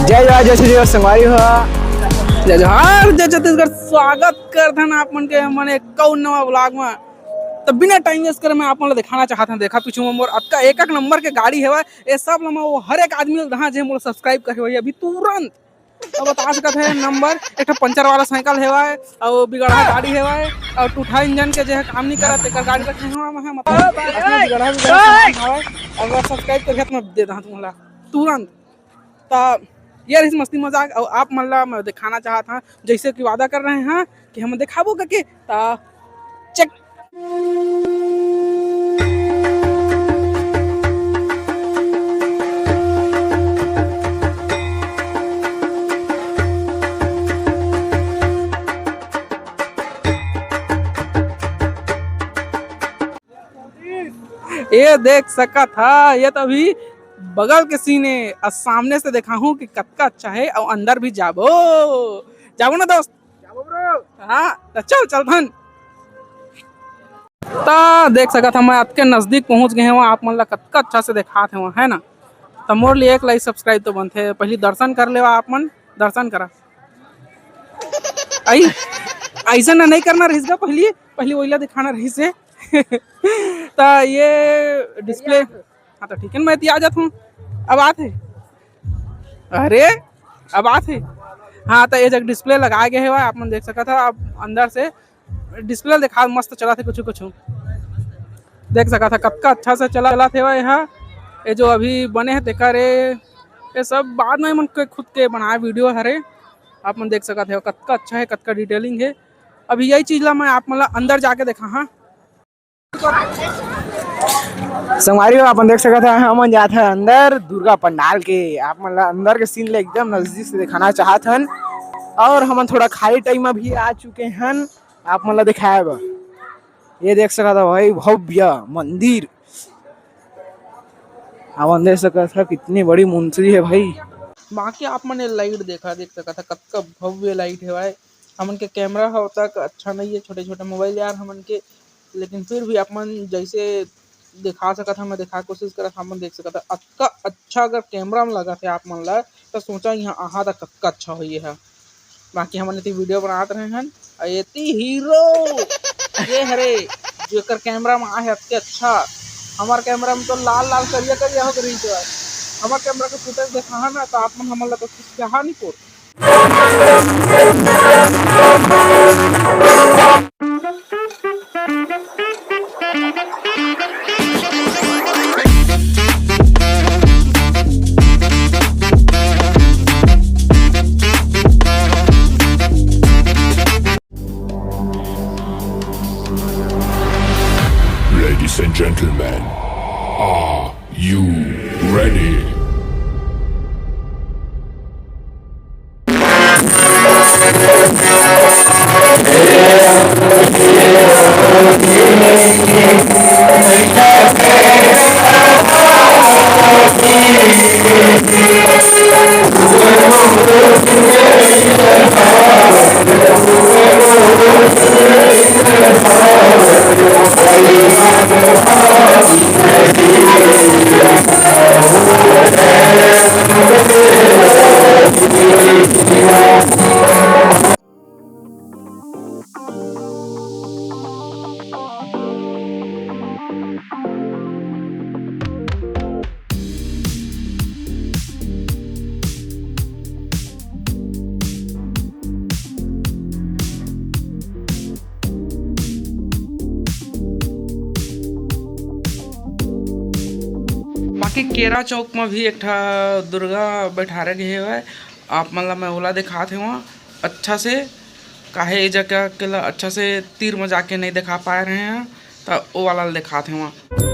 जय जवाहर जय श्री संगवारी हो जय जोहार जय छत्तीसगढ़। स्वागत करथन आप मन के मन एक कौ नवा व्लॉग में। तो बिना टाइम वेस्ट करे मैं आप मन ला दिखाना चाहत हूं। देखा पीछू में मोर अतका एक नंबर के गाड़ी हेवा। ये सब ला वो हर एक आदमी जहाँ जे मोला सब्सक्राइब करे होई अभी तुरंत। अब बता सकत है नंबर एक पंचर वाला साइकिल हेवा और बिगड़ा गाड़ी हेवा और टूटा इंजन के जे काम नहीं करत एकर गाड़ी रखे हुआ मैं मतलब अपना बिगड़ा हवा। अगर सब्सक्राइब कर मैं दे दा तुमला तुरंत। तो ये रही मस्ती मजाक और आप मन ला मैं दिखाना चाहता हूँ जैसे कि वादा कर रहे हैं कि हम दिखाबो करके तो चेक। ये देख सका था ये तो अभी बगल के सीने और सामने से देखा हूँ कि कतका अच्छा है और अंदर भी जाबो जाबो ना दोस्त जाबो ब्रो। हाँ तो चल चल धन। तो देख सका था मैं आपके नजदीक पहुंच गए वहाँ आप मन ला कतका अच्छा से देखा थे वहाँ है ना। तो मोर लिए एक लाइक सब्सक्राइब तो बनते पहले दर्शन कर ले आप मन दर्शन करा आई ऐसा ना नहीं करना रहीगा पहले पहले वही दिखाना रही से तो ये डिस्प्ले हाँ तो ठीक है मैं आ जाता हूँ अब आते अरे अब आते हाँ तो ये जगह डिस्प्ले लगा गया है आप मन देख सका था। अब अंदर से डिस्प्ले दिखा मस्त चला थे कुछ कुछ देख सका था कतका अच्छा से चला थे यहाँ। ये जो अभी बने हैं तेकर ये सब बाद में मन के खुद के बनाए वीडियो हरे आप मन देख सका थे कतका अच्छा है कतका डिटेलिंग है। अभी यही चीज ला मैं आप मतलब अंदर जाके देखा। हाँ संगवारी हो अपन देख सकत है हम जाते हैं अंदर दुर्गा पंडाल के आप मतलब अंदर के सीन ले एकदम नजदीक से दिखाना चाहत हन और हम थोड़ा खाली टाइम में भी आ चुके हैं आप मतलब दिखाए ये देख सकत है भाई भव्य मंदिर आप देख सकत है कितनी बड़ी मूर्ति है भाई। बाकी आप मैंने लाइट देखा देख सका था कतका भव्य लाइट है भाई। हमन के कैमरा होता अच्छा नहीं है छोटे छोटे मोबाइल यार हमन के लेकिन फिर भी अपन जैसे दिखा सका था मैं दिखा कोशिश करा था हम देख सका था अतका अच्छा अगर कैमरा में लगा थे आप मन ला तो सोचा यहाँ आहा था कतका अच्छा हो है। बाकी हमन इतनी वीडियो बनात रहे हैं इतनी हीरो ये हरे जो कर कैमरा में आहे अतके अच्छा हमार कैमरा में तो लाल लाल करिया करिया हो गई तो हमार कैमरा के फुटेज देखा है ना तो आप मन हमन ला तो कुछ कहा नहीं पोर। Ladies and gentlemen, are you ready? बाकी केरा चौक में भी एक दुर्गा बैठारे गए है आप मतलब मैं ओला दिखा थे वहाँ अच्छा से काहे जगह के अच्छा से तीर में जाके नहीं दिखा पा रहे हैं तो वो वाला दिखा थे वहाँ।